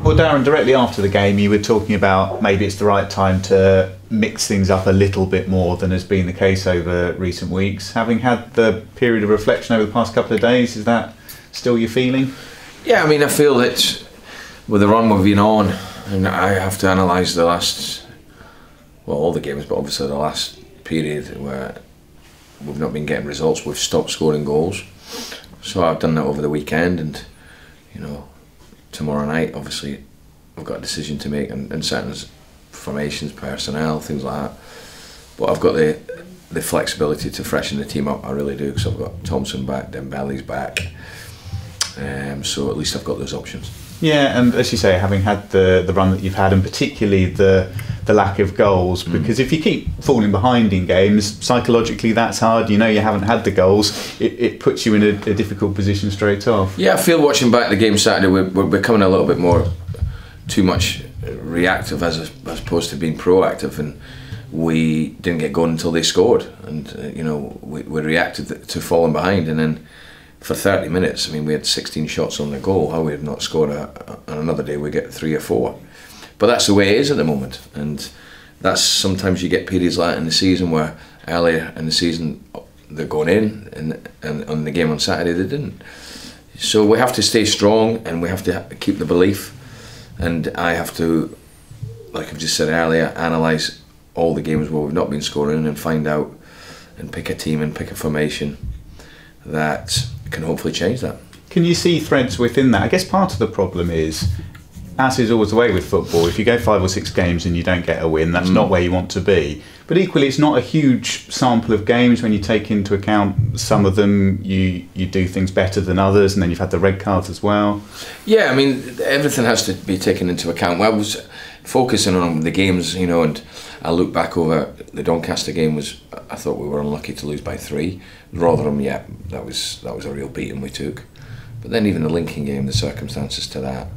Well, Darren, directly after the game, you were talking about maybe it's the right time to mix things up a little bit more than has been the case over recent weeks. Having had the period of reflection over the past couple of days, is that still your feeling? Yeah, I mean, I feel that with the run we've been on, and I have to analyse the last, well, all the games, but obviously the last period where we've not been getting results, we've stopped scoring goals. So I've done that over the weekend, and you know, tomorrow night, obviously, I've got a decision to make, and certain formations, personnel, things like that. But I've got the flexibility to freshen the team up. I really do, because I've got Thompson back, Dembele's back, so at least I've got those options. Yeah, and as you say, having had the run that you've had, and particularly the lack of goals, because if you keep falling behind in games, psychologically that's hard. You know you haven't had the goals, it puts you in a difficult position straight off. Yeah, I feel watching back the game Saturday, we're becoming a little bit more too much reactive as opposed to being proactive, and we didn't get going until they scored, and you know, we reacted to falling behind, and then for 30 minutes, I mean, we had 16 shots on the goal. How we have not scored on another day, we get 3 or 4. But that's the way it is at the moment, and that's sometimes you get periods like that in the season where earlier in the season they're going in, and on the game on Saturday they didn't. So we have to stay strong, and we have to keep the belief, and I have to, like I've just said earlier, analyse all the games where we've not been scoring and find out and pick a team and pick a formation that can hopefully change that. Can you see threads within that? I guess part of the problem is, as is always the way with football, if you go 5 or 6 games and you don't get a win, that's not where you want to be. But equally, it's not a huge sample of games when you take into account some of them you do things better than others, and then you've had the red cards as well. Yeah, I mean, everything has to be taken into account. Well, I was focusing on the games, you know, and I look back over the Doncaster game. I thought we were unlucky to lose by 3. Rotherham, yeah, that was a real beating we took. But then even the Lincoln game, the circumstances to that.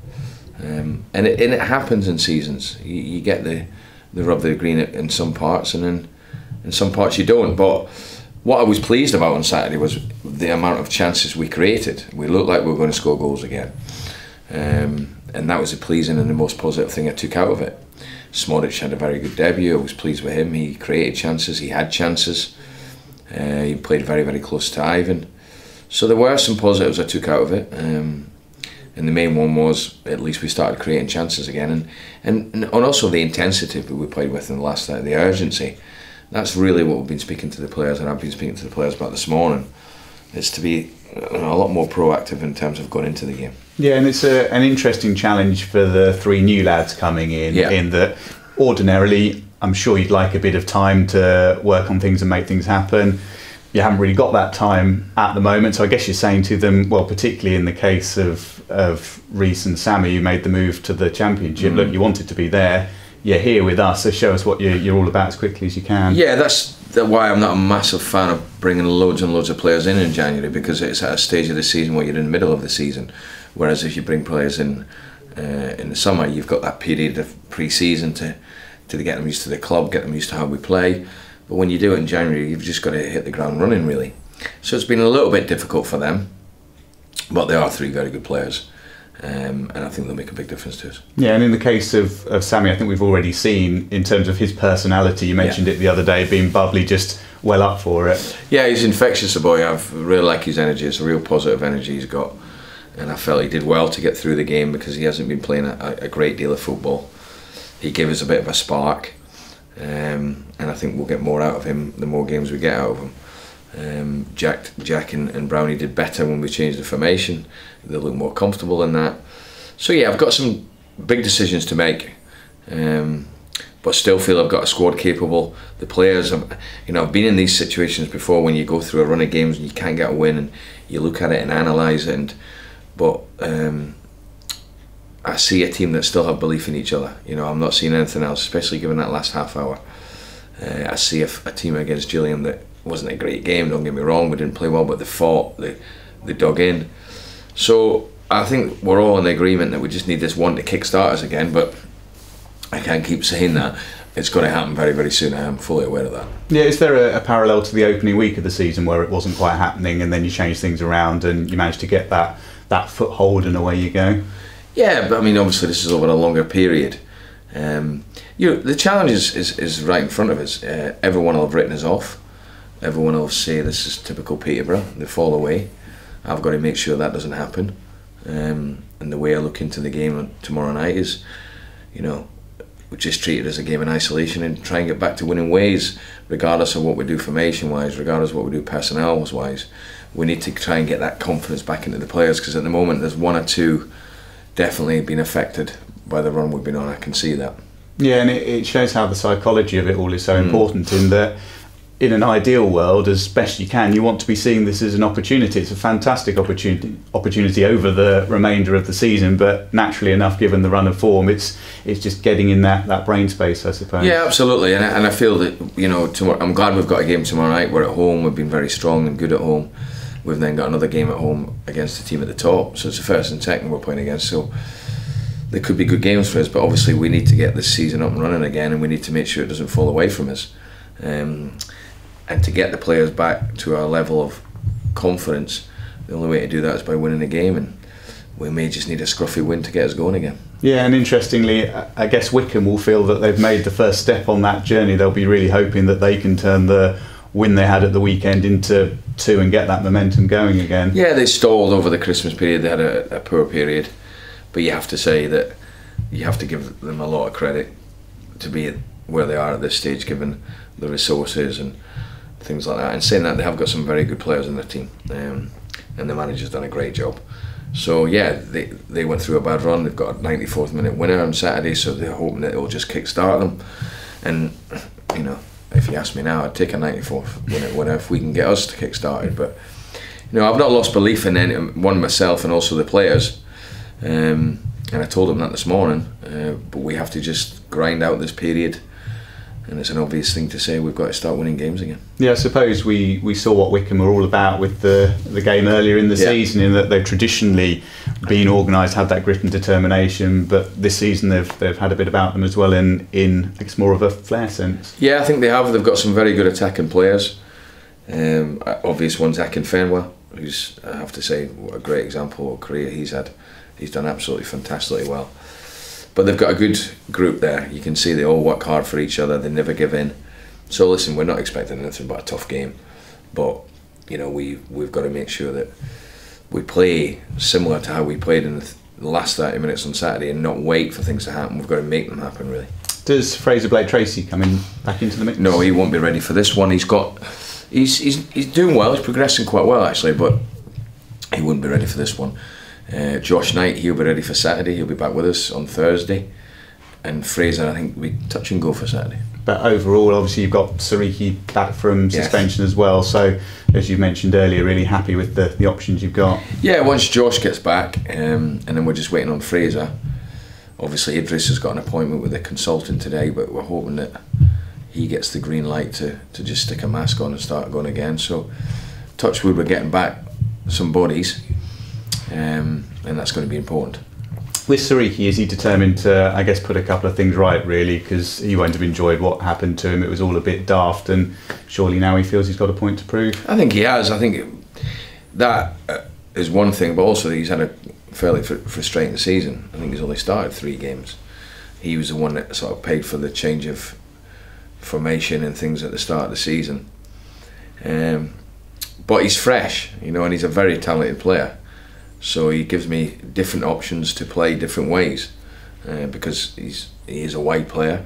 And it happens in seasons. You get the rub of the green in some parts, and then in some parts you don't. But what I was pleased about on Saturday was the amount of chances we created. We looked like we were going to score goals again, and that was the pleasing and the most positive thing I took out of it. Smodic had a very good debut. I was pleased with him. He created chances, he had chances, he played very, very close to Ivan. So there were some positives I took out of it. And the main one was, at least we started creating chances again, and also the intensity that we played with in the last night, the urgency. That's really what we've been speaking to the players, and I've been speaking to the players about this morning. It's to be a lot more proactive in terms of going into the game. Yeah, and it's an interesting challenge for the 3 new lads coming in, in that ordinarily I'm sure you'd like a bit of time to work on things and make things happen. You haven't really got that time at the moment, so I guess you're saying to them, well, particularly in the case of Reece and Sammy, you made the move to the Championship. Look, you wanted to be there. You're here with us, so show us what you're all about as quickly as you can. Yeah, that's why I'm not a massive fan of bringing loads and loads of players in January, because it's at a stage of the season where you're in the middle of the season. Whereas if you bring players in the summer, you've got that period of pre-season to get them used to the club, get them used to how we play. But when you do it in January, you've just got to hit the ground running, really. So it's been a little bit difficult for them, but they are 3 very good players, and I think they'll make a big difference to us. Yeah, and in the case of Sammy, I think we've already seen, in terms of his personality, you mentioned it the other day, being bubbly, just well up for it. Yeah, he's infectious, the boy. I really like his energy. It's a real positive energy he's got, and I felt he did well to get through the game, because he hasn't been playing a great deal of football. He gave us a bit of a spark. And I think we'll get more out of him the more games we get out of him. Jack and Brownie did better when we changed the formation. They look more comfortable in that. So yeah, I've got some big decisions to make, but still feel I've got a squad capable. The players, you know, I've been in these situations before when you go through a run of games and you can't get a win, and you look at it and analyse it, but I see a team that still have belief in each other. You know, I'm not seeing anything else, especially given that last half hour. I see a team against Gillingham that wasn't a great game, don't get me wrong, we didn't play well, but they fought, they dug in. So I think we're all in agreement that we just need this one to kick-start us again, but I can't keep saying that. It's going to happen very, very soon. I am fully aware of that. Yeah, is there a parallel to the opening week of the season where it wasn't quite happening, and then you changed things around and you managed to get that foothold and away you go? Yeah, but I mean, obviously this is over a longer period. The challenge is right in front of us. Everyone will have written us off. Everyone will say this is typical Peterborough. They fall away. I've got to make sure that doesn't happen. And the way I look into the game tomorrow night is, we just treat it as a game in isolation and try and get back to winning ways, regardless of what we do formation-wise, regardless of what we do personnel-wise. We need to try and get that confidence back into the players, because at the moment there's one or two definitely been affected by the run we've been on. I can see that. Yeah, and it shows how the psychology of it all is so important, in that in an ideal world, as best you can, you want to be seeing this as an opportunity. It's a fantastic opportunity over the remainder of the season, but naturally enough, given the run of form, it's just getting in that brain space, I suppose. Yeah, absolutely, and I feel that, I'm glad we've got a game tomorrow night. We're at home, we've been very strong and good at home. We've then got another game at home against the team at the top, so it's the first and second we're playing against, so there could be good games for us, but obviously we need to get this season up and running again, and we need to make sure it doesn't fall away from us. And to get the players back to our level of confidence, the only way to do that is by winning a game, and we may just need a scruffy win to get us going again. Yeah, and interestingly, I guess Wycombe will feel that they've made the first step on that journey. They'll be really hoping that they can turn the win they had at the weekend into two and get that momentum going again. Yeah, they stalled over the Christmas period. They had a poor period, but you have to say that you have to give them a lot of credit to be where they are at this stage, given the resources and things like that. And saying that, they have got some very good players in their team, and the manager's done a great job. So yeah, they went through a bad run. They've got a 94th minute winner on Saturday, so they're hoping that it will just kick-start them. And if you ask me now, I'd take a 94th minute winner if we can get us to kick-started. But I've not lost belief in one myself and also the players. And I told them that this morning. But we have to just grind out this period. And it's an obvious thing to say, we've got to start winning games again. Yeah, I suppose we saw what Wycombe were all about with the game earlier in the season, in that they've traditionally been organised, had that grit and determination, but this season they've had a bit about them as well in I guess more of a flair sense. Yeah, I think they have. They've got some very good attacking players. Obvious one's Akinfenwa, who's, I have to say, what a great example of career he's had. He's done absolutely fantastically well. But they've got a good group there. You can see they all work hard for each other. They never give in. So listen, we're not expecting anything but a tough game. But we've got to make sure that we play similar to how we played in the last 30 minutes on Saturday, and not wait for things to happen. We've got to make them happen, really. Does Fraser Blake-Tracy come back into the mix? No, he won't be ready for this one. He's doing well. He's progressing quite well, actually, but he wouldn't be ready for this one. Josh Knight, he'll be ready for Saturday. He'll be back with us on Thursday, and Fraser, I think, will be touch and go for Saturday. But overall, obviously, you've got Sariki back from suspension as well. So, as you mentioned earlier, really happy with the options you've got. Yeah, once Josh gets back, and then we're just waiting on Fraser. Obviously, Idris has got an appointment with a consultant today, but we're hoping that he gets the green light to just stick a mask on and start going again. So, touch wood, we're getting back some bodies. And that's going to be important. With Sariki, is he determined to, I guess, put a couple of things right, really, because he won't have enjoyed what happened to him? It was all a bit daft, and surely now he feels he's got a point to prove. I think he has. I think that is one thing, but also he's had a fairly frustrating season. I think he's only started 3 games. He was the one that sort of paid for the change of formation and things at the start of the season. But he's fresh, and he's a very talented player. So he gives me different options to play different ways, because he is a wide player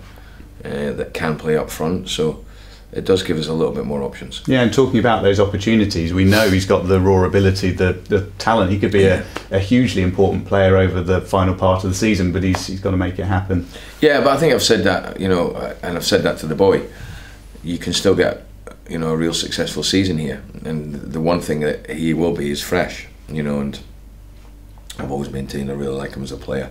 that can play up front. So it does give us a little bit more options. Yeah, and talking about those opportunities, we know he's got the raw ability, the talent. He could be a hugely important player over the final part of the season, but he's got to make it happen. Yeah, but I think I've said that, and I've said that to the boy. You can still get, a real successful season here, and the one thing that he will be is fresh, and I've always maintained I really like him as a player.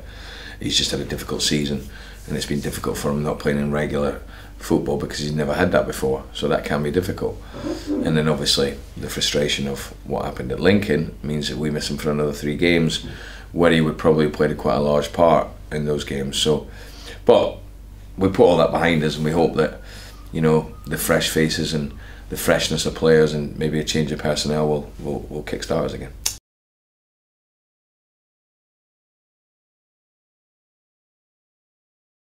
He's just had a difficult season, and it's been difficult for him not playing in regular football because he's never had that before, so that can be difficult. And then obviously the frustration of what happened at Lincoln means that we miss him for another 3 games, where he would probably have played quite a large part in those games. So, but we put all that behind us, and we hope that the fresh faces and the freshness of players and maybe a change of personnel will kick-start us again.